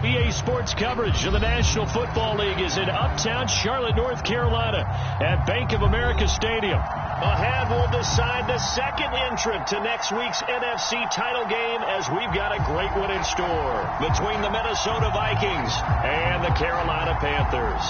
EA Sports coverage of the National Football League is in uptown Charlotte, North Carolina at Bank of America Stadium. Ahead will decide the second entrant to next week's NFC title game, as we've got a great one in store between the Minnesota Vikings and the Carolina Panthers.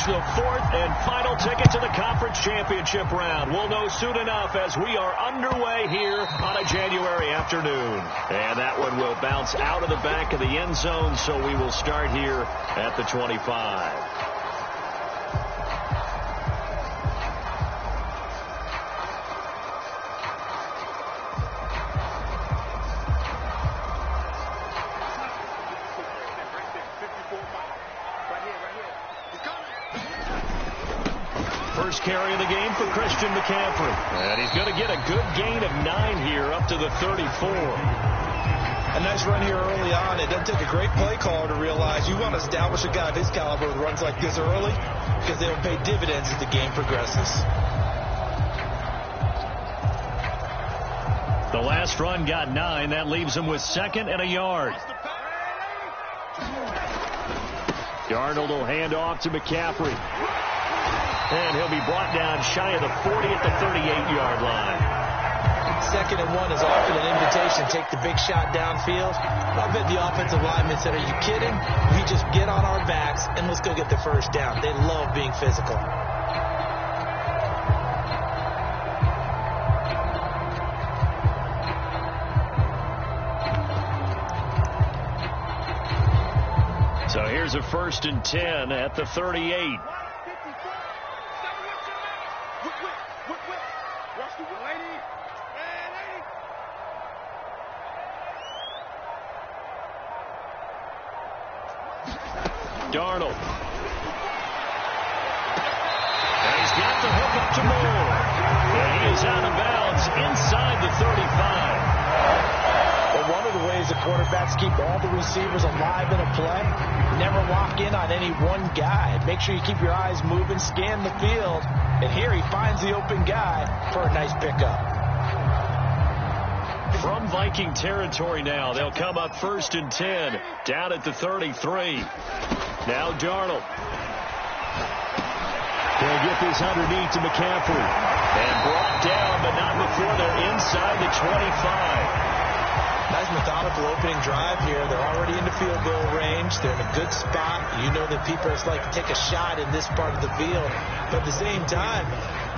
The fourth and final ticket to the conference championship round. We'll know soon enough as we are underway here on a January afternoon. And that one will bounce out of the back of the end zone, so we will start here at the 25. First carry of the game for Christian McCaffrey. And he's going to get a good gain of 9 here up to the 34. A nice run here early on. It doesn't take a great play caller to realize you want to establish a guy of his caliber with runs like this early, because they'll pay dividends as the game progresses. The last run got 9. That leaves him with 2nd and a yard. Darnold will hand off to McCaffrey. And he'll be brought down shy of the 40 at the 38-yard line. 2nd and 1 is often an invitation. Take the big shot downfield. I bet the offensive linemen said, are you kidding? We just get on our backs and let's go get the first down. They love being physical. So here's a 1st and 10 at the 38. Darnold. And he's got the hook up to Moore. And he is out of bounds inside the 35. Well, one of the ways the quarterbacks keep all the receivers alive in a play, never lock in on any one guy. Make sure you keep your eyes moving, scan the field. And here he finds the open guy for a nice pickup. From Viking territory now, they'll come up 1st and 10 down at the 33. Now Darnold. He'll get this underneath to McCaffrey. And brought down, but not before they're inside the 25. Nice methodical opening drive here. They're already in the field goal range. They're in a good spot. You know that people like to take a shot in this part of the field. But at the same time,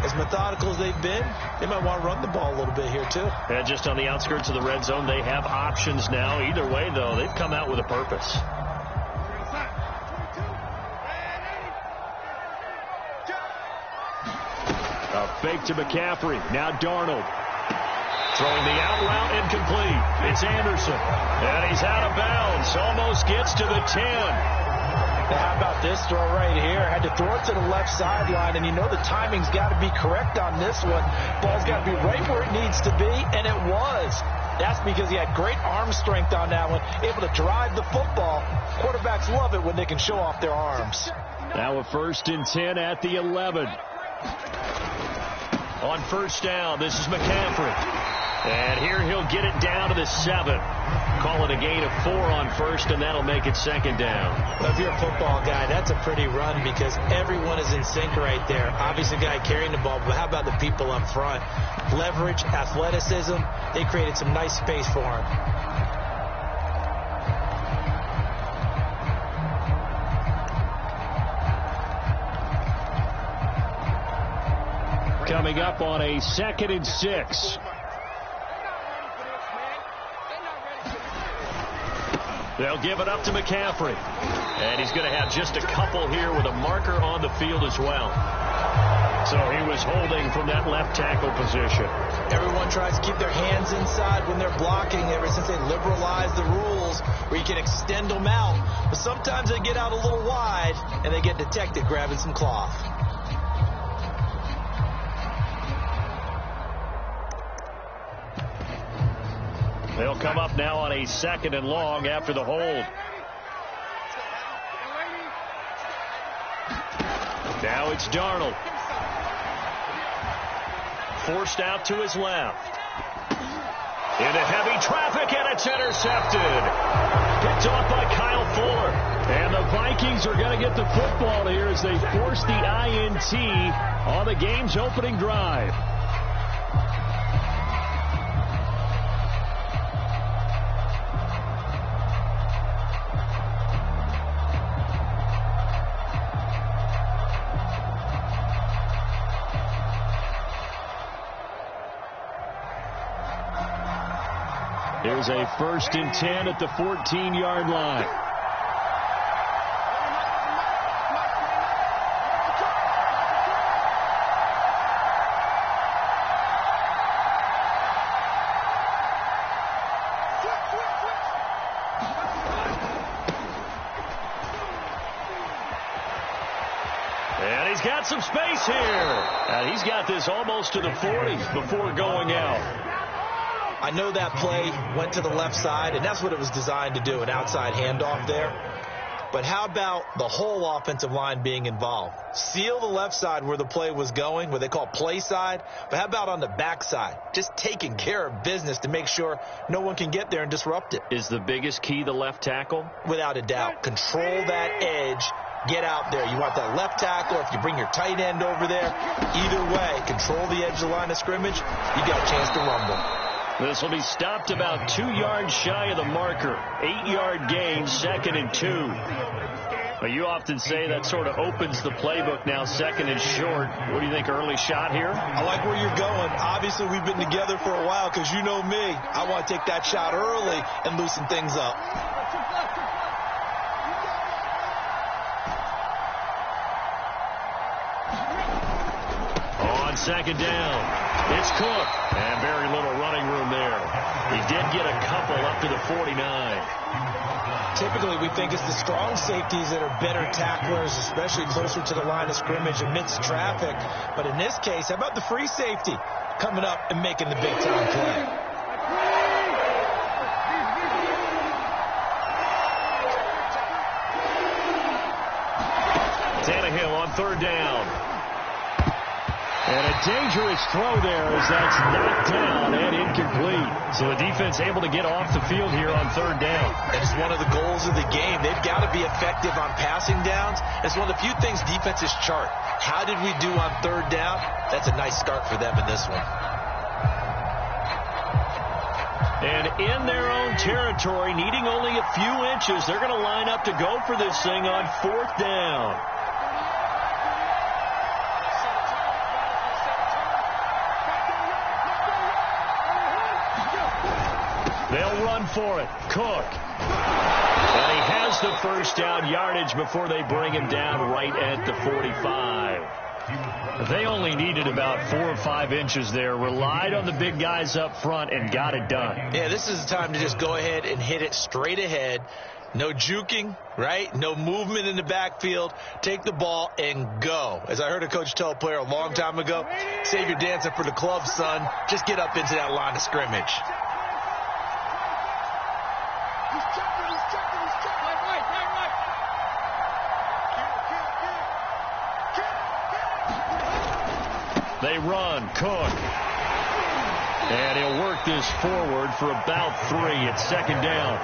as methodical as they've been, they might want to run the ball a little bit here too. And just on the outskirts of the red zone, they have options now. Either way, though, they've come out with a purpose. A fake to McCaffrey. Now Darnold. Throwing the out route incomplete. It's Anderson. And he's out of bounds. Almost gets to the 10. Now, how about this throw right here? Had to throw it to the left sideline, and you know the timing's got to be correct on this one. Ball's got to be right where it needs to be, and it was. That's because he had great arm strength on that one, able to drive the football. Quarterbacks love it when they can show off their arms. Now a 1st and 10 at the 11. On 1st down, this is McCaffrey. And here he'll get it down to the 7. Call it a gain of 4 on 1st, and that'll make it 2nd down. Well, if you're a football guy, that's a pretty run because everyone is in sync right there. Obviously, the guy carrying the ball, but how about the people up front? Leverage, athleticism, they created some nice space for him. Coming up on a 2nd and 6. They'll give it up to McCaffrey. And he's going to have just a couple here with a marker on the field as well. So he was holding from that left tackle position. Everyone tries to keep their hands inside when they're blocking ever since they liberalized the rules where you can extend them out. But sometimes they get out a little wide and they get detected grabbing some cloth. They'll come up now on a 2nd and long after the hold. Now it's Darnold. Forced out to his left. Into heavy traffic, and it's intercepted. Picked off by Kyle Fuller. And the Vikings are going to get the football here as they force the INT on the game's opening drive. Here's a 1st and 10 at the 14-yard line. And he's got some space here. And he's got this almost to the 40 before going out. I know that play went to the left side, and that's what it was designed to do, an outside handoff there. But how about the whole offensive line being involved? Seal the left side where the play was going, what they call play side. But how about on the back side? Just taking care of business to make sure no one can get there and disrupt it. Is the biggest key the left tackle? Without a doubt. Control that edge. Get out there. You want that left tackle. If you bring your tight end over there, either way, control the edge of the line of scrimmage, you got a chance to rumble. This will be stopped about 2 yards shy of the marker. 8-yard gain, 2nd and 2. But you often say that sort of opens the playbook now, 2nd and short. What do you think, early shot here? I like where you're going. Obviously, we've been together for a while because you know me. I want to take that shot early and loosen things up. On 2nd down. It's Cook, and very little running room there. He did get a couple up to the 49. Typically, we think it's the strong safeties that are better tacklers, especially closer to the line of scrimmage amidst traffic. But in this case, how about the free safety coming up and making the big-time play? Tannehill on 3rd down. And a dangerous throw there as that's knocked down and incomplete. So the defense able to get off the field here on 3rd down. And it's one of the goals of the game. They've got to be effective on passing downs. It's one of the few things defenses chart. How did we do on 3rd down? That's a nice start for them in this one. And in their own territory, needing only a few inches, they're going to line up to go for this thing on 4th down. They'll run for it. Cook. And he has the 1st down yardage before they bring him down right at the 45. They only needed about 4 or 5 inches there. Relied on the big guys up front and got it done. Yeah, this is the time to just go ahead and hit it straight ahead. No juking, right? No movement in the backfield. Take the ball and go. As I heard a coach tell a player a long time ago, save your dancing for the club, son. Just get up into that line of scrimmage. They run. Cook. And he'll work this forward for about 3 at 2nd down.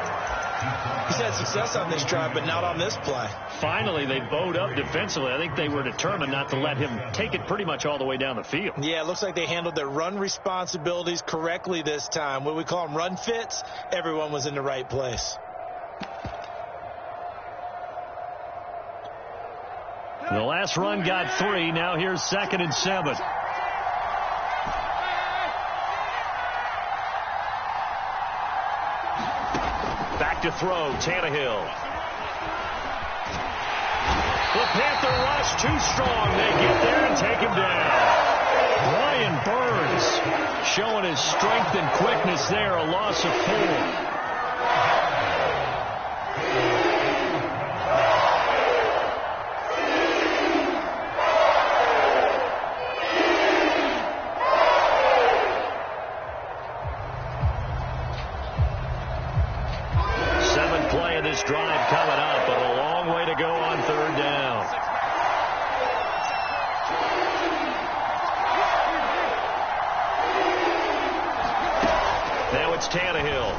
He's had success on this drive, but not on this play. Finally, they bowed up defensively. I think they were determined not to let him take it pretty much all the way down the field. Yeah, it looks like they handled their run responsibilities correctly this time. What we call them run fits, everyone was in the right place. The last run got 3. Now here's 2nd and 7. Back to throw, Tannehill. The Panther rush too strong. They get there and take him down. Brian Burns showing his strength and quickness there. A loss of 4. this drive coming up, but a long way to go on third down. Now it's Tannehill.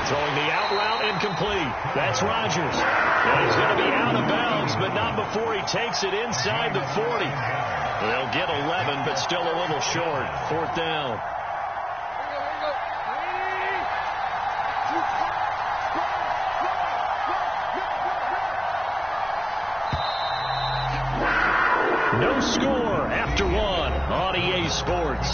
Throwing the out route incomplete. That's Rodgers. And he's going to be out of bounds, but not before he takes it inside the 40. They'll get 11, but still a little short. Fourth down. No score after one on EA Sports.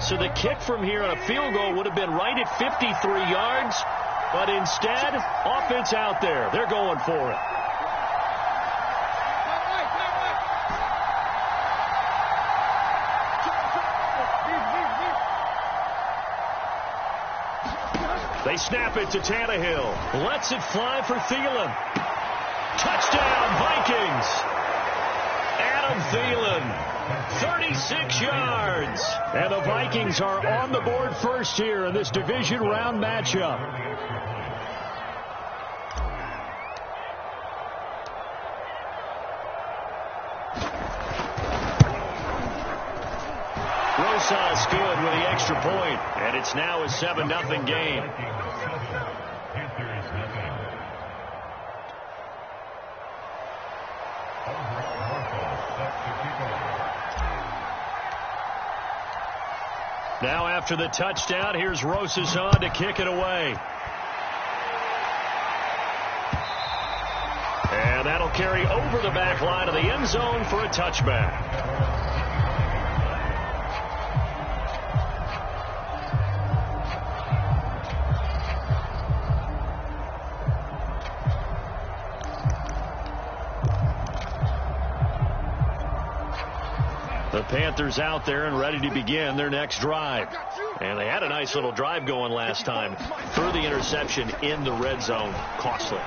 So the kick from here on a field goal would have been right at 53 yards, but instead, offense out there. They're going for it. They snap it to Tannehill. Lets it fly for Thielen. Touchdown, Vikings. Adam Thielen. 36 yards. And the Vikings are on the board first here in this division round matchup. Rosas good with the extra point, and it's now a 7-0 game. Now after the touchdown, here's Rosas on to kick it away. And that'll carry over the back line of the end zone for a touchback. The Panthers out there and ready to begin their next drive. And they had a nice little drive going last time. Threw the interception in the red zone. Costly.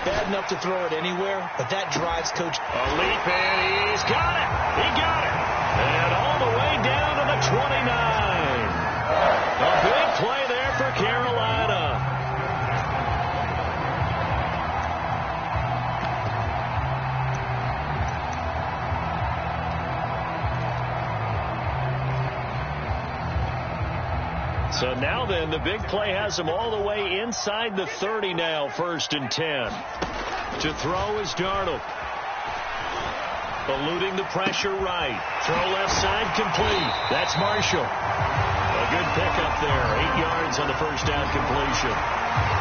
Bad enough to throw it anywhere, but that drives Coach. A leap, and he's got it. He got it. And all the way down to the 29. A big play there for Carolina. So now then, the big play has them all the way inside the 30 now, 1st and 10. To throw is Darnold. Eluding the pressure right. Throw left side complete. That's Marshall. A good pickup there. 8 yards on the first down completion.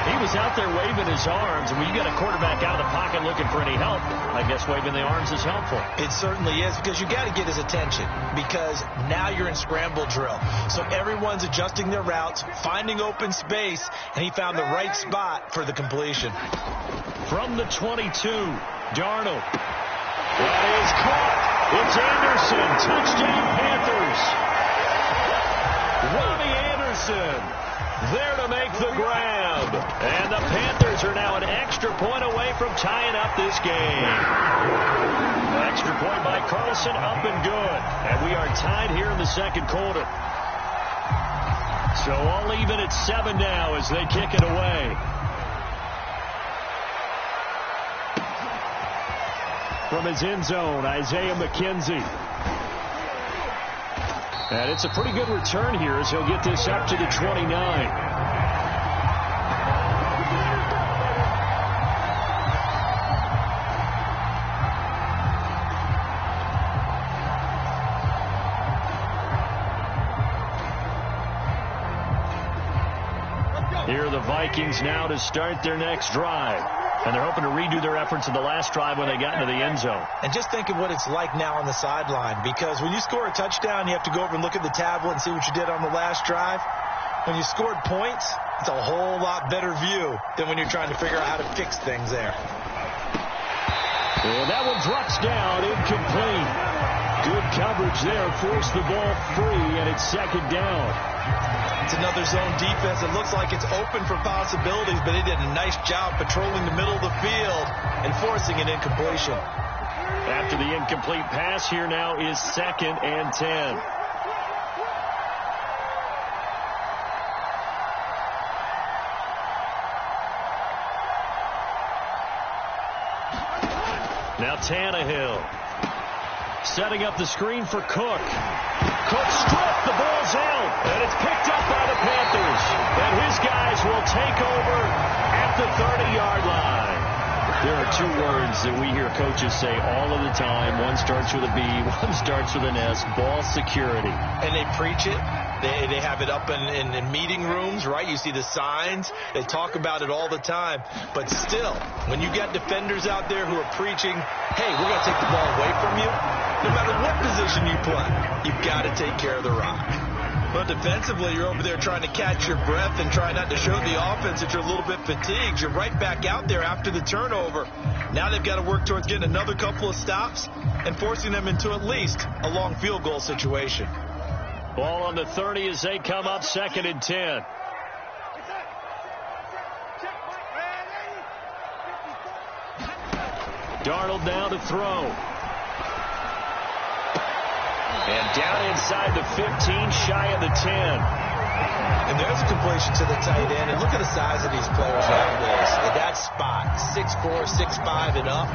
He was out there waving his arms, and when you got a quarterback out of the pocket looking for any help, I guess waving the arms is helpful. It certainly is, because you got to get his attention, because now you're in scramble drill. So everyone's adjusting their routes, finding open space, and he found the right spot for the completion. From the 22, Darnold. That is caught. It's Anderson. Touchdown, Panthers. Robbie Anderson there to make the grab. And the Panthers are now an extra point away from tying up this game. Extra point by Carlson, up and good. And we are tied here in the second quarter. So all even at 7 now as they kick it away. From his end zone, Isaiah McKenzie. And it's a pretty good return here as he'll get this up to the 29. Here are the Vikings now to start their next drive. And they're hoping to redo their efforts in the last drive when they got into the end zone. And just think of what it's like now on the sideline, because when you score a touchdown, you have to go over and look at the tablet and see what you did on the last drive. When you scored points, it's a whole lot better view than when you're trying to figure out how to fix things there. And that one drops down, incomplete. Good coverage there forced the ball free, and it's second down. It's another zone defense. It looks like it's open for possibilities, but they did a nice job patrolling the middle of the field and forcing an incompletion. After the incomplete pass, here now is 2nd and 10. Now Tannehill setting up the screen for Cook. Cook stripped, the ball's out, and it's picked up by the Panthers. And his guys will take over at the 30-yard line. There are two words that we hear coaches say all of the time. One starts with a B, one starts with an S, ball security. And they preach it. They have it up in meeting rooms, right? You see the signs. They talk about it all the time. But still, when you got defenders out there who are preaching, hey, we're going to take the ball away from you, no matter what position you play, you've got to take care of the rock. But defensively, you're over there trying to catch your breath and try not to show the offense that you're a little bit fatigued. You're right back out there after the turnover. Now they've got to work towards getting another couple of stops and forcing them into at least a long field goal situation. Ball on the 30 as they come up 2nd and 10. Darnold now to throw. And down inside the 15, shy of the 10. And there's a completion to the tight end. And look at the size of these players nowadays. At that spot, 6'4", 6'5", and up.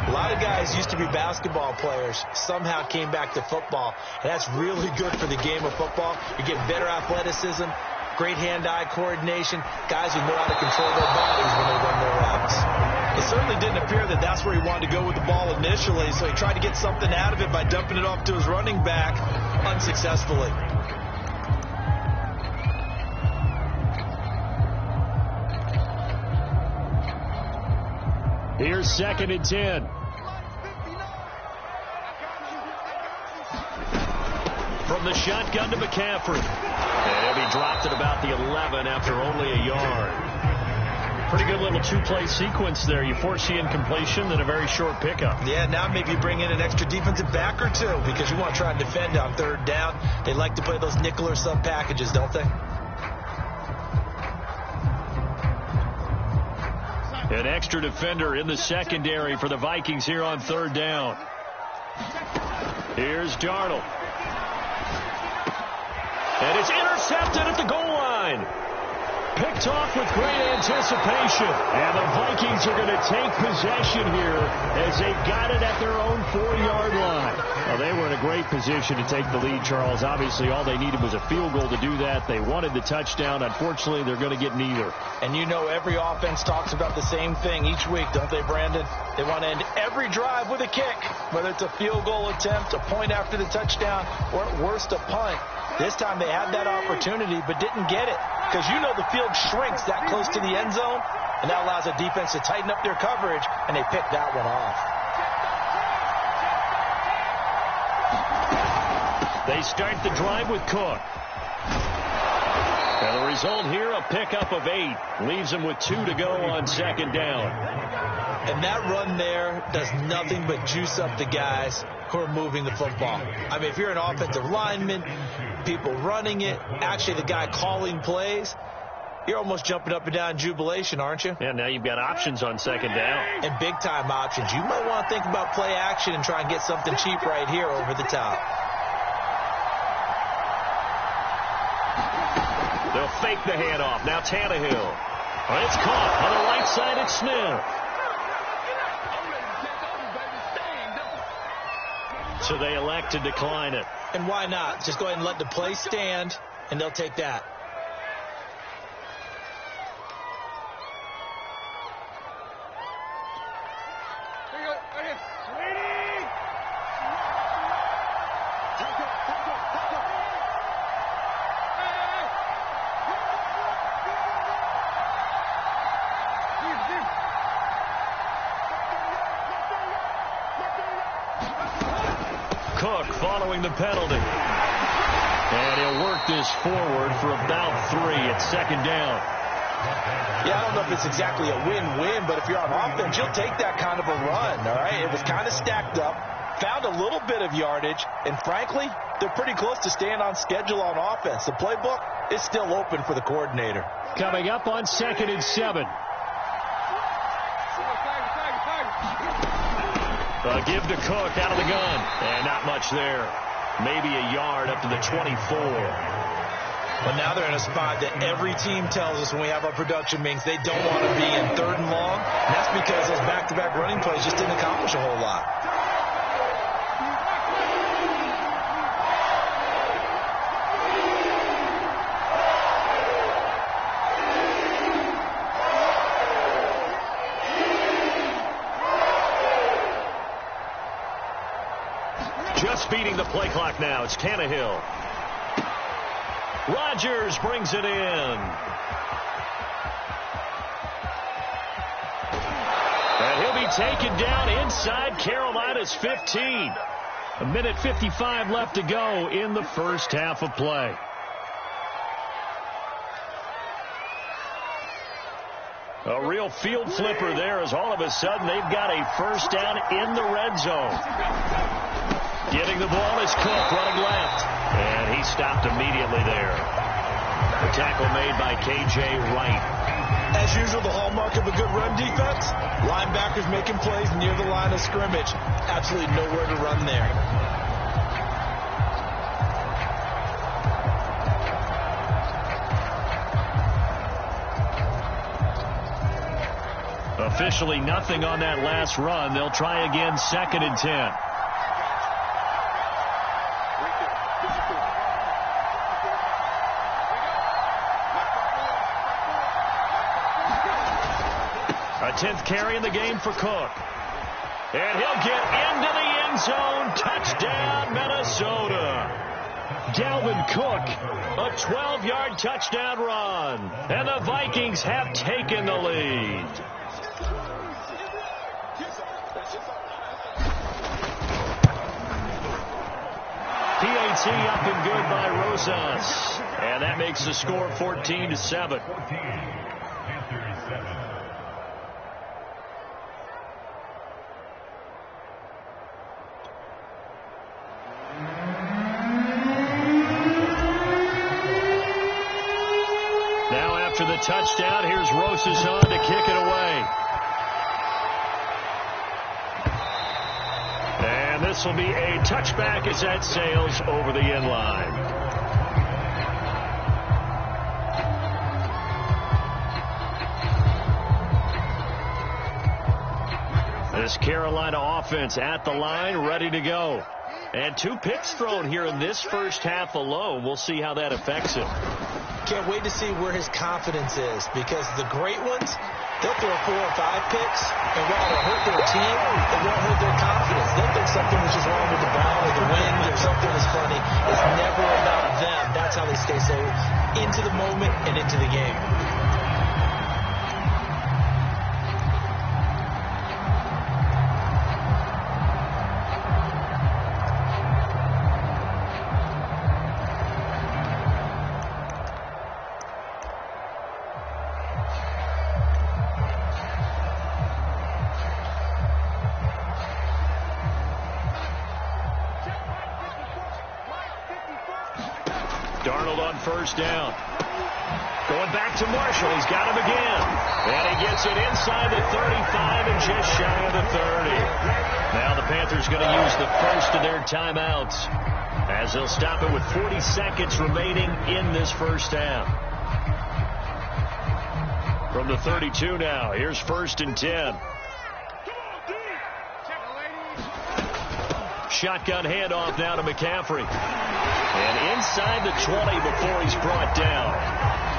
A lot of guys used to be basketball players, somehow came back to football. And that's really good for the game of football. You get better athleticism, great hand-eye coordination, guys who know how to control their bodies when they run their routes. It certainly didn't appear that that's where he wanted to go with the ball initially, so he tried to get something out of it by dumping it off to his running back unsuccessfully. Here's 2nd and 10. From the shotgun to McCaffrey. And he'll be dropped at about the 11 after only a yard. Pretty good little two-play sequence there. You force the incompletion, then a very short pickup. Yeah, now maybe bring in an extra defensive back or two because you want to try and defend on 3rd down. They like to play those nickel or sub packages, don't they? An extra defender in the secondary for the Vikings here on 3rd down. Here's Darnold. And it's intercepted at the goal line. Picked off with great anticipation. And the Vikings are going to take possession here as they've got it at their own 4-yard line. Well, they were in a great position to take the lead, Charles. Obviously, all they needed was a field goal to do that. They wanted the touchdown. Unfortunately, they're going to get neither. And you know every offense talks about the same thing each week, don't they, Brandon? They want to end every drive with a kick, whether it's a field goal attempt, a point after the touchdown, or at worst, a punt. This time they had that opportunity but didn't get it because you know the field shrinks that close to the end zone, and that allows the defense to tighten up their coverage, and they picked that one off. They start the drive with Cook. And the result here, a pickup of 8. Leaves them with 2 to go on 2nd down. And that run there does nothing but juice up the guys who are moving the football. I mean, if you're an offensive lineman, people running it, actually the guy calling plays, you're almost jumping up and down in jubilation, aren't you? Yeah, now you've got options on 2nd down. And big-time options. You might want to think about play action and try and get something cheap right here over the top. They'll fake the handoff. Now Tannehill. And it's caught on the right side. It's Smith. So they elect to decline it. And why not? Just go ahead and let the play stand, and they'll take that. Cook following the penalty. And he'll work this forward for about 3 at 2nd down. Yeah, I don't know if it's exactly a win-win, but if you're on offense, you'll take that kind of a run, all right? It was kind of stacked up. found a little bit of yardage, and frankly, they're pretty close to staying on schedule on offense. The playbook is still open for the coordinator. Coming up on 2nd and 7. A give to Cook out of the gun. And not much there. Maybe a yard up to the 24. But now they're in a spot that every team tells us when we have our production meetings they don't want to be in 3rd and long. And that's because those back-to-back running plays just didn't accomplish a whole lot. Just beating the play clock now. It's Tannehill. Rodgers brings it in. And he'll be taken down inside Carolina's 15. 1:55 left to go in the first half of play. A real field flipper there as all of a sudden they've got a first down in the red zone. Getting the ball is Cook running left. And he stopped immediately there. The tackle made by K.J. Wright. As usual, the hallmark of a good run defense, linebackers making plays near the line of scrimmage. Absolutely nowhere to run there. Officially nothing on that last run. They'll try again 2nd and 10. A 10th carry in the game for Cook. And he'll get into the end zone. Touchdown, Minnesota. Dalvin Cook, a 12-yard touchdown run. And the Vikings have taken the lead. PAT up and good by Rosas. And that makes the score 14-7. Now after the touchdown, here's Rosas on to kick it away. And this will be a touchback as that sails over the end line. This Carolina offense at the line, ready to go. And 2 picks thrown here in this first half alone. We'll see how that affects him. Can't wait to see where his confidence is, because the great ones, they'll throw 4 or 5 picks, and while it'll hurt their team, it won't hurt their confidence. They'll think something was just wrong with the ball or the wind or something is funny. It's never about them. That's how they stay so into the moment and into the game. Darnold on first down. Going back to Marshall. He's got him again. And he gets it inside the 35 and just shy of the 30. Now the Panthers going to use the first of their timeouts as they'll stop it with 40 seconds remaining in this first half. From the 32 now, here's 1st and 10. Shotgun handoff now to McCaffrey. And inside the 20 before he's brought down.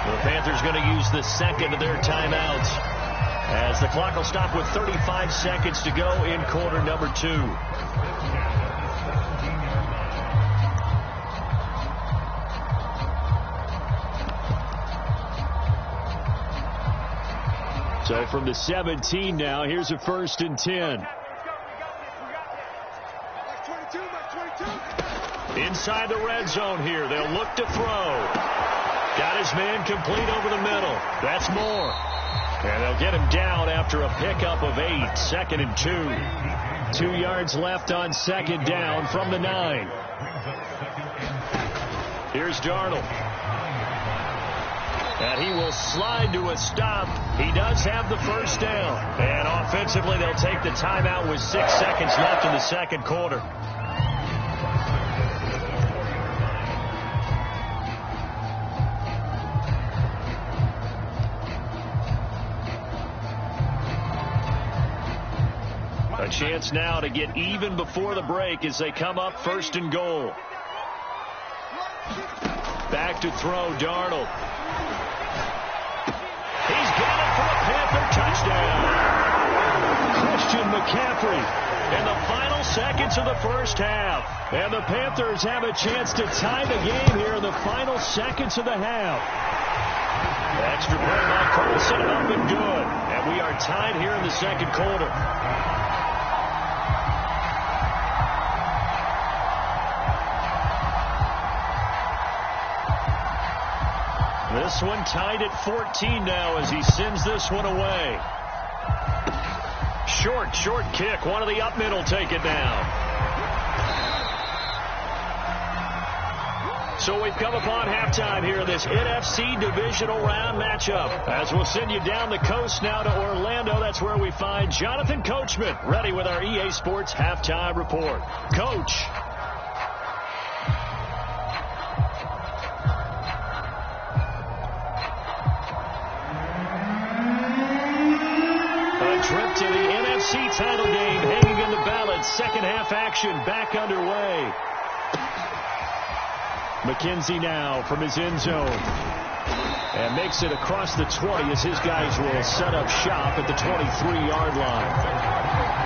The Panthers going to use the second of their timeouts as the clock will stop with 35 seconds to go in quarter number 2. So from the 17 now, here's a 1st and 10. Inside the red zone here. They'll look to throw. Got his man complete over the middle. That's more. And they'll get him down after a pickup of 8. 2nd and 2. 2 yards left on second down from the 9. Here's Darnold. And he will slide to a stop. He does have the first down. And offensively, they'll take the timeout with 6 seconds left in the second quarter. A chance now to get even before the break as they come up 1st and goal. Back to throw, Darnold. He's got it for a Panther touchdown. Christian McCaffrey in the final seconds of the first half. And the Panthers have a chance to tie the game here in the final seconds of the half. Extra play by Colson, up and good. And we are tied here in the second quarter. This one tied at 14 now as he sends this one away. Short kick. One of the up middle take it down. So we've come upon halftime here in this NFC Divisional Round matchup. As we'll send you down the coast now to Orlando, that's where we find Jonathan Coachman, ready with our EA Sports Halftime Report. Coach. Trip to the NFC title game hanging in the balance. Second half action back underway. McKenzie now from his end zone. And makes it across the 20 as his guys will set up shop at the 23-yard line.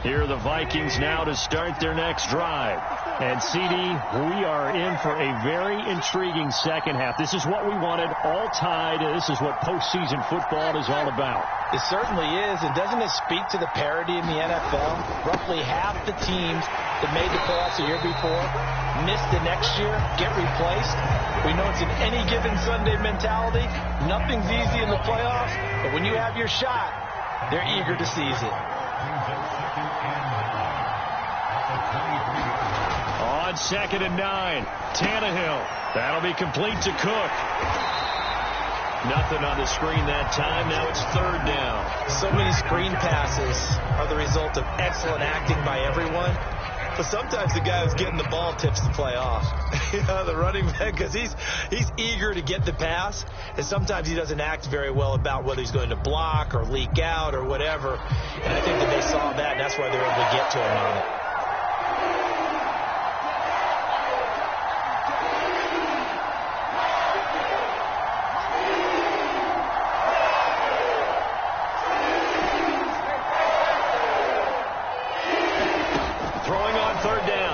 Here are the Vikings now to start their next drive. And, CD, we are in for a very intriguing second half. This is what we wanted, all tied. This is what postseason football is all about. It certainly is. And doesn't it speak to the parity in the NFL? Roughly half the teams that made the playoffs the year before missed the next year, get replaced. We know it's an any given Sunday mentality. Nothing's easy in the playoffs. But when you have your shot, they're eager to seize it. On 2nd and 9, Tannehill. That'll be complete to Cook. Nothing on the screen that time. Now it's 3rd down. So many screen passes are the result of excellent acting by everyone. But sometimes the guy who's getting the ball tips the play off. The running back, because he's eager to get the pass, and sometimes he doesn't act very well about whether he's going to block or leak out or whatever. And I think that they saw that, and that's why they were able to get to him on it.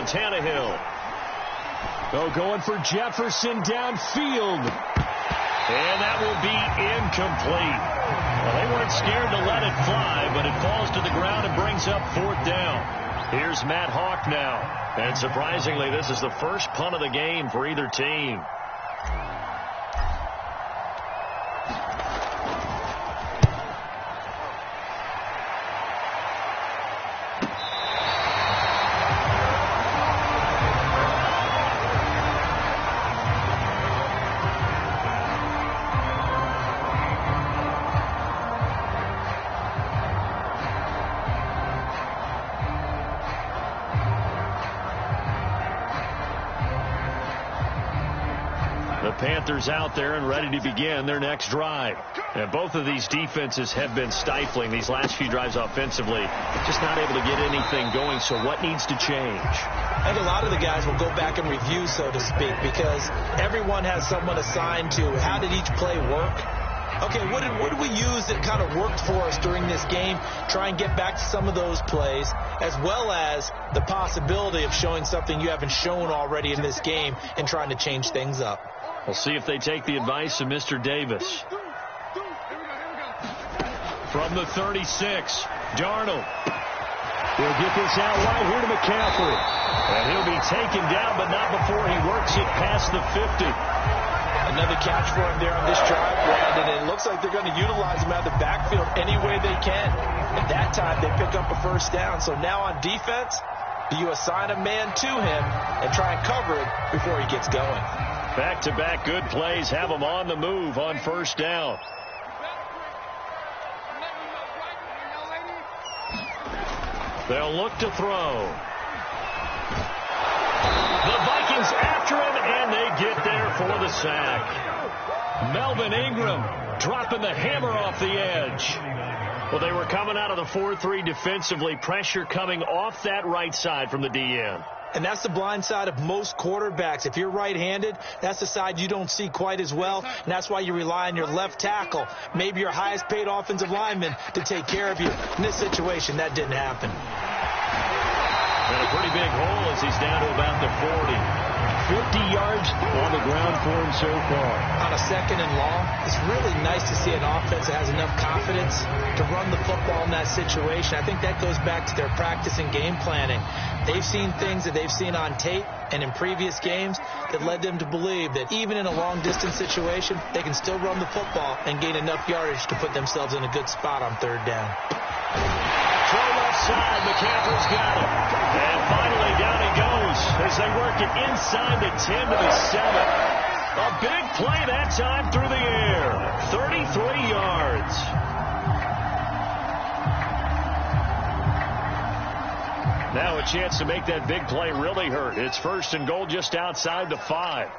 Tannehill. Going for Jefferson downfield. And that will be incomplete. Well, they weren't scared to let it fly, but it falls to the ground and brings up 4th down. Here's Matt Hawk now. And surprisingly, this is the first punt of the game for either team. Panthers out there and ready to begin their next drive. And both of these defenses have been stifling these last few drives offensively. Just not able to get anything going, so what needs to change? I think a lot of the guys will go back and review, so to speak, because everyone has someone assigned to how did each play work. Okay, what did we use that kind of worked for us during this game? Try and get back to some of those plays, as well as the possibility of showing something you haven't shown already in this game and trying to change things up. We'll see if they take the advice of Mr. Davis. From the 36, Darnold. He'll get this out wide here to McCaffrey. And he'll be taken down, but not before he works it past the 50. Another catch for him there on this drive, Brandon. And it looks like they're going to utilize him out of the backfield any way they can. At that time, they pick up a first down. So now on defense, do you assign a man to him and try and cover it before he gets going? Back-to-back good plays have him on the move on first down. They'll look to throw. The Vikings after him, and they get there for the sack. Melvin Ingram dropping the hammer off the edge. Well, they were coming out of the 4-3 defensively. Pressure coming off that right side from the DN. And that's the blind side of most quarterbacks. If you're right-handed, that's the side you don't see quite as well. And that's why you rely on your left tackle, maybe your highest-paid offensive lineman, to take care of you. In this situation, that didn't happen. And a pretty big hole as he's down to about the 40. 50 yards on the ground for him so far. On a second and long, it's really nice to see an offense that has enough confidence to run the football in that situation. I think that goes back to their practice and game planning. They've seen things that they've seen on tape and in previous games that led them to believe that even in a long-distance situation, they can still run the football and gain enough yardage to put themselves in a good spot on third down. Throw left side, McCaffrey's got it. And finally down he goes as they work it inside the 10 to the 7. A big play that time through the air. 33 yards. Now a chance to make that big play really hurt. It's first and goal just outside the 5.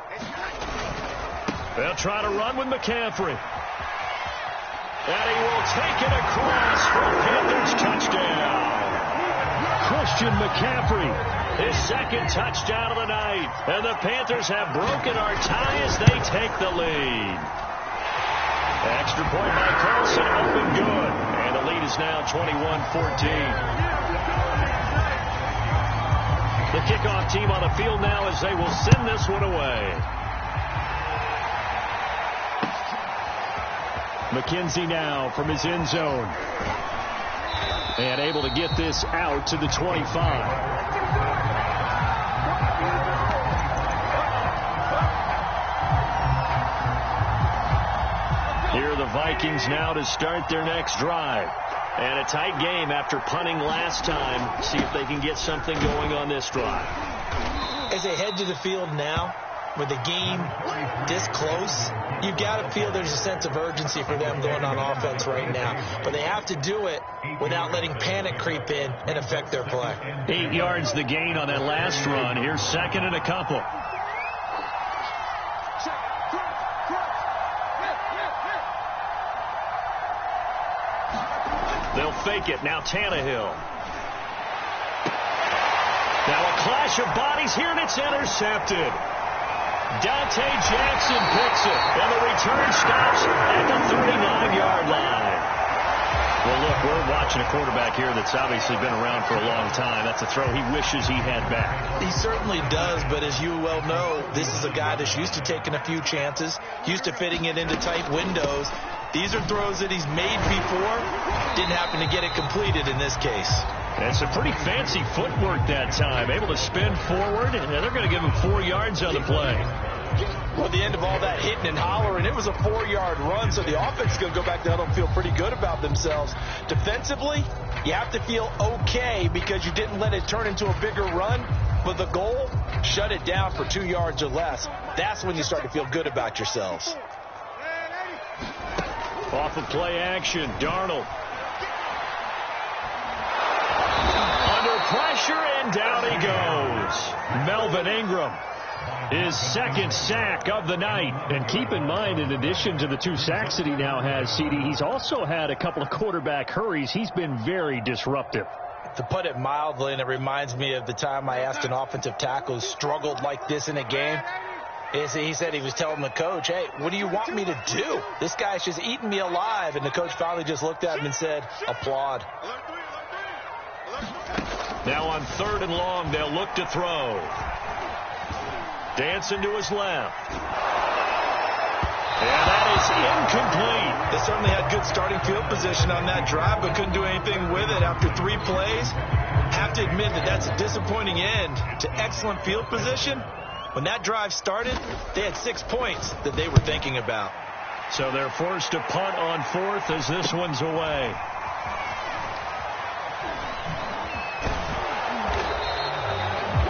They'll try to run with McCaffrey. And he will take it across for a Panthers touchdown. Christian McCaffrey, his second touchdown of the night. And the Panthers have broken our tie as they take the lead. Extra point by Carlson, up and good. And the lead is now 21-14. The kickoff team on the field now as they will send this one away. McKenzie now from his end zone. And able to get this out to the 25. Here are the Vikings now to start their next drive. And a tight game after punting last time. See if they can get something going on this drive. As they head to the field now, with the game this close, you've got to feel there's a sense of urgency for them going on offense right now. But they have to do it without letting panic creep in and affect their play. 8 yards the gain on that last run. Here's second and a couple. They'll fake it. Now Tannehill. Now a clash of bodies here, and it's intercepted. Dante Jackson picks it, and the return stops at the 39-yard line. Well, look, we're watching a quarterback here that's obviously been around for a long time. That's a throw he wishes he had back. He certainly does, but as you well know, this is a guy that's used to taking a few chances, used to fitting it into tight windows. These are throws that he's made before. Didn't happen to get it completed in this case. And some pretty fancy footwork that time. Able to spin forward, and they're going to give him 4 yards on the play. Well, at the end of all that hitting and hollering, it was a 4-yard run, so the offense is going to go back to huddle and feel pretty good about themselves. Defensively, you have to feel okay because you didn't let it turn into a bigger run. But the goal, shut it down for 2 yards or less. That's when you start to feel good about yourselves. Off of play action, Darnold. Under pressure, and down he goes. Melvin Ingram, his second sack of the night. And keep in mind, in addition to the 2 sacks that he now has, CD, he's also had a couple of quarterback hurries. He's been very disruptive. To put it mildly, and it reminds me of the time I asked an offensive tackle who struggled like this in a game. He said he was telling the coach, hey, what do you want me to do? This guy's just eating me alive. And the coach finally just looked at him and said, applaud. Now on 3rd and long, they'll look to throw. Dancing to his left. And that is incomplete. They certainly had good starting field position on that drive, but couldn't do anything with it after 3 plays. Have to admit that that's a disappointing end to excellent field position. When that drive started, they had 6 points that they were thinking about. So they're forced to punt on 4th as this one's away.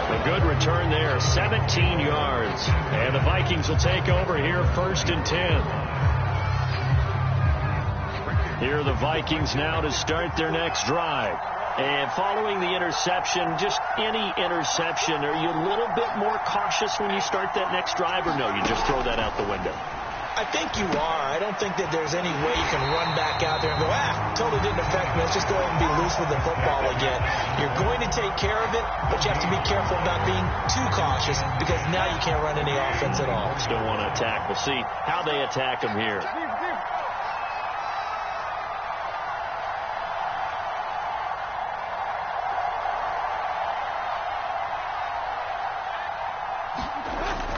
A good return there, 17 yards. And the Vikings will take over here, 1st and 10. Here are the Vikings now to start their next drive. And following the interception, just any interception, are you a little bit more cautious when you start that next drive, or no, you just throw that out the window? I think you are. I don't think that there's any way you can run back out there and go, totally didn't affect me. Let's just go ahead and be loose with the football again. You're going to take care of it, but you have to be careful about being too cautious because now you can't run any offense at all. Still want to attack. We'll see how they attack them here.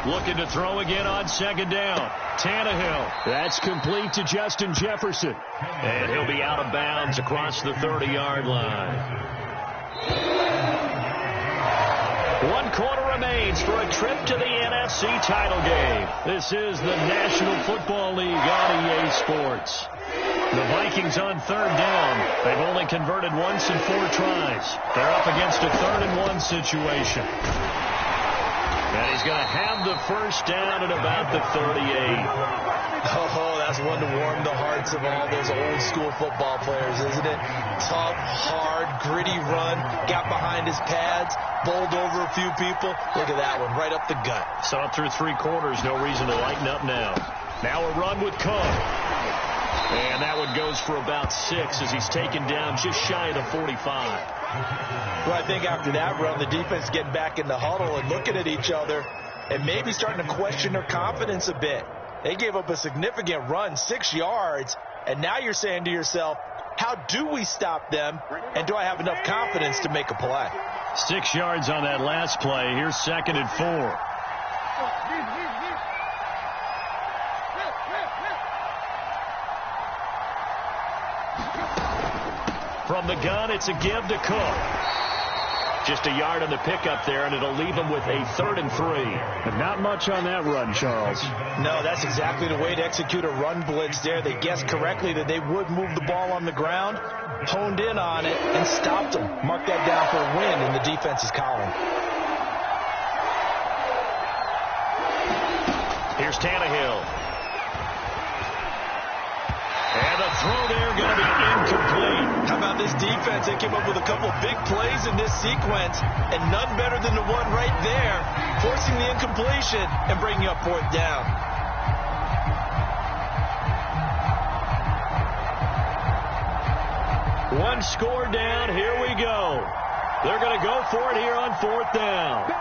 Looking to throw again on 2nd down. Tannehill. That's complete to Justin Jefferson. And he'll be out of bounds across the 30-yard line. 1 quarter remains for a trip to the NFC title game. This is the National Football League on EA Sports. The Vikings on 3rd down. They've only converted once in 4 tries. They're up against a 3rd and 1 situation. And he's going to have the 1st down at about the 38. Oh, that's one to warm the hearts of all those old school football players, isn't it? Tough, hard, gritty run, got behind his pads, bowled over a few people. Look at that one, right up the gut. Saw it through 3 quarters, no reason to lighten up now. Now a run with Cook. And that one goes for about 6 as he's taken down just shy of the 45. Well, I think after that run, the defense getting back in the huddle and looking at each other and maybe starting to question their confidence a bit. They gave up a significant run, 6 yards, and now you're saying to yourself, how do we stop them, and do I have enough confidence to make a play? 6 yards on that last play. Here's 2nd and 4. From the gun, it's a give to Cook. Just a yard on the pickup there, and it'll leave him with a 3rd and 3. And not much on that run, Charles. No, that's exactly the way to execute a run blitz there. They guessed correctly that they would move the ball on the ground, honed in on it, and stopped them. Mark that down for a win in the defense's column. Here's Tannehill. And the throw there going to be incomplete. How about this defense? They came up with a couple big plays in this sequence, and none better than the one right there, forcing the incompletion and bringing up 4th down. One score down. Here we go. They're going to go for it here on 4th down.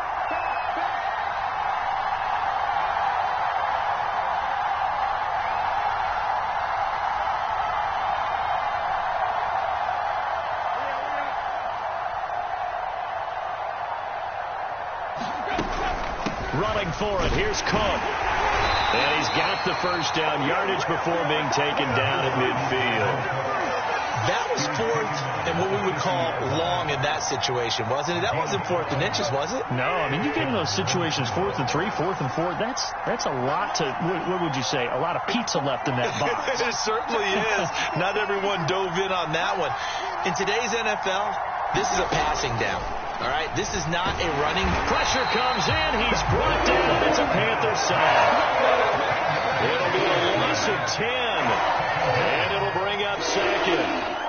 Running for it. Here's Cook. And he's got the 1st down yardage before being taken down at midfield. That was 4th and what we would call long in that situation, wasn't it? That wasn't 4th and inches, was it? No, I mean, you get in those situations, 4th and 3, 4th and 4. That's a lot to, what would you say, a lot of pizza left in that box. It certainly is. Not everyone dove in on that one. In today's NFL, this is a passing down. All right, this is not a running. Pressure comes in. He's brought down. It's a Panthers side. It'll be a loss of 10. And it'll bring up 2nd.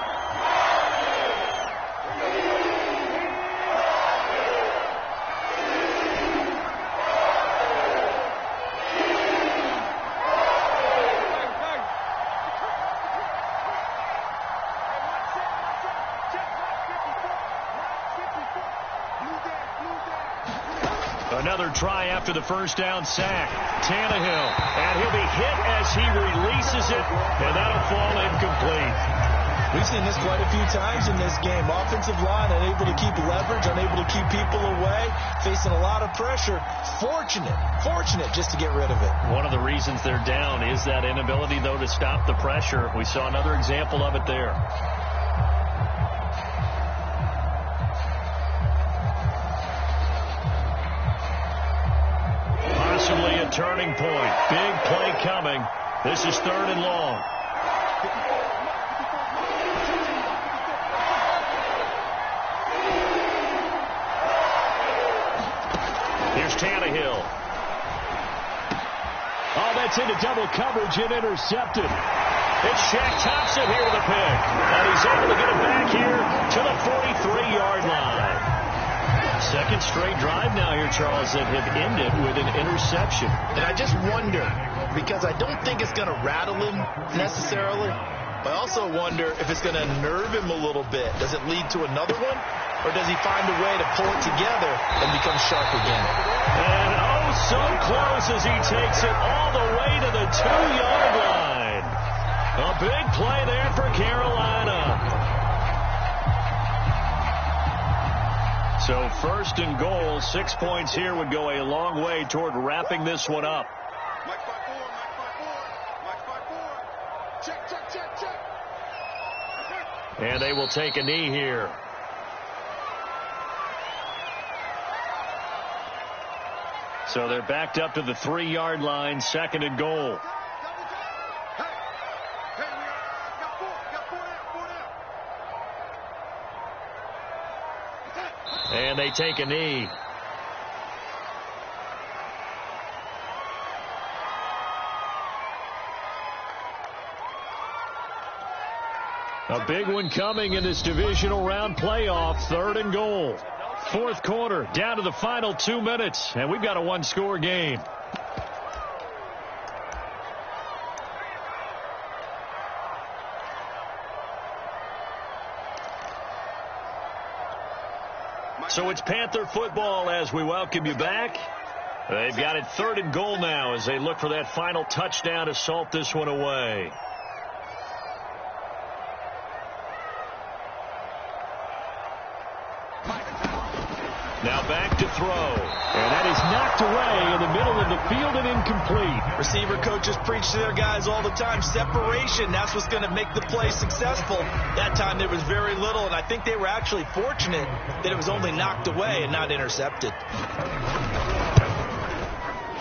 Another try after the 1st down sack. Tannehill, and he'll be hit as he releases it, and that'll fall incomplete. We've seen this quite a few times in this game. Offensive line unable to keep leverage, unable to keep people away. facing a lot of pressure. Fortunate just to get rid of it. One of the reasons they're down is that inability, though, to stop the pressure. We saw another example of it there. Possibly a turning point. Big play coming. This is 3rd and long. Here's Tannehill. Oh, that's into double coverage and intercepted. It's Shaq Thompson here with a pick. And he's able to get it back here to the 43-yard line. Second straight drive now here, Charles, that have ended with an interception. And I just wonder, because I don't think it's going to rattle him necessarily, but I also wonder if it's going to nerve him a little bit. Does it lead to another one? Or does he find a way to pull it together and become sharp again? And oh, so close as he takes it all the way to the 2-yard line. A big play there for Carolina. So 1st and goal, 6 points here would go a long way toward wrapping this one up. Mike 5-4. Check. And they will take a knee here. So they're backed up to the 3-yard line, 2nd and goal. And they take a knee. A big one coming in this divisional round playoff, 3rd and goal. 4th quarter, down to the final 2 minutes, and we've got a 1-score game. So it's Panther football as we welcome you back. They've got it 3rd and goal now as they look for that final touchdown to salt this one away. Now back to throw. And that is knocked away in the middle of the field and incomplete. Receiver coaches preach to their guys all the time. Separation, that's what's going to make the play successful. That time there was very little, and I think they were actually fortunate that it was only knocked away and not intercepted.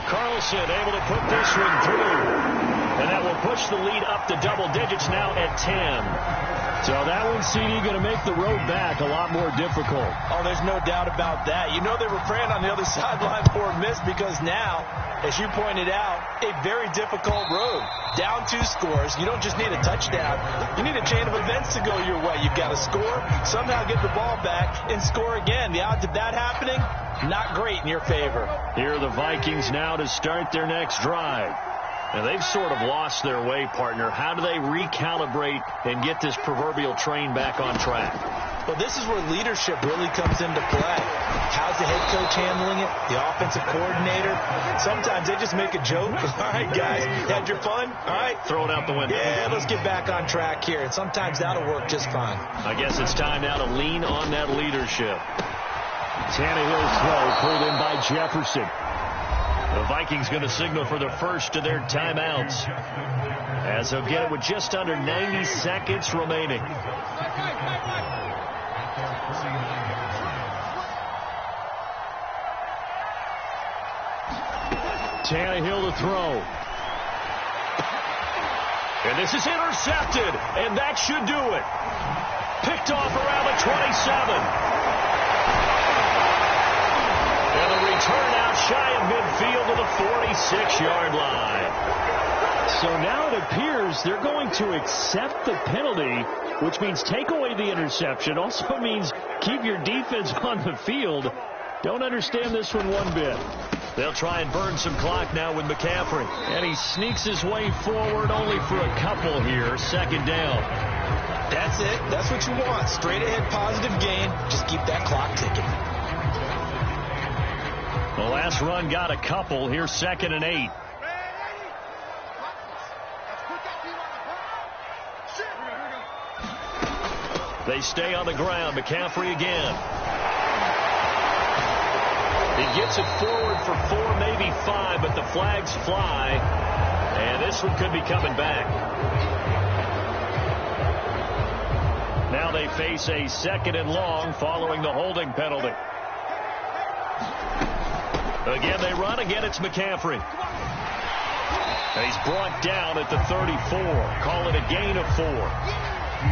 Carlson able to put this one through. And that will push the lead up to double digits now at 10. So that one, CD, going to make the road back a lot more difficult. Oh, there's no doubt about that. You know they were praying on the other sideline for a miss because now, as you pointed out, a very difficult road. Down 2 scores. You don't just need a touchdown. You need a chain of events to go your way. You've got to score, somehow get the ball back, and score again. The odds of that happening, not great in your favor. Here are the Vikings now to start their next drive. Now, they've sort of lost their way, partner. How do they recalibrate and get this proverbial train back on track? Well, this is where leadership really comes into play. How's the head coach handling it? The offensive coordinator? Sometimes they just make a joke. All right, guys, had your fun? All right. Throw it out the window. Yeah, let's get back on track here. And sometimes that'll work just fine. I guess it's time now to lean on that leadership. Tannehill's throw pulled in by Jefferson. The Vikings going to signal for the first of their timeouts as they'll get it with just under 90 seconds remaining. Tannehill to throw. And this is intercepted, and that should do it. Picked off around the 27. And a return out shy of midfield to the 46-yard line. So now it appears they're going to accept the penalty, which means take away the interception. Also means keep your defense on the field. Don't understand this one one bit. They'll try and burn some clock now with McCaffrey. And he sneaks his way forward only for a couple here. 2nd down. That's it. That's what you want. Straight ahead positive gain. Just keep that clock ticking. The last run got a couple. Here's 2nd and 8. They stay on the ground. McCaffrey again. He gets it forward for 4, maybe 5, but the flags fly, and this one could be coming back. Now they face a 2nd and long following the holding penalty. Again, they run. Again, it's McCaffrey. And he's brought down at the 34. Call it a gain of 4.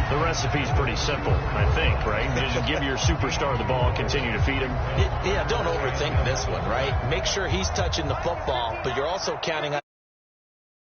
The recipe's pretty simple, I think, right? Just give your superstar the ball, continue to feed him. Yeah, don't overthink this one, right? Make sure he's touching the football, but you're also counting on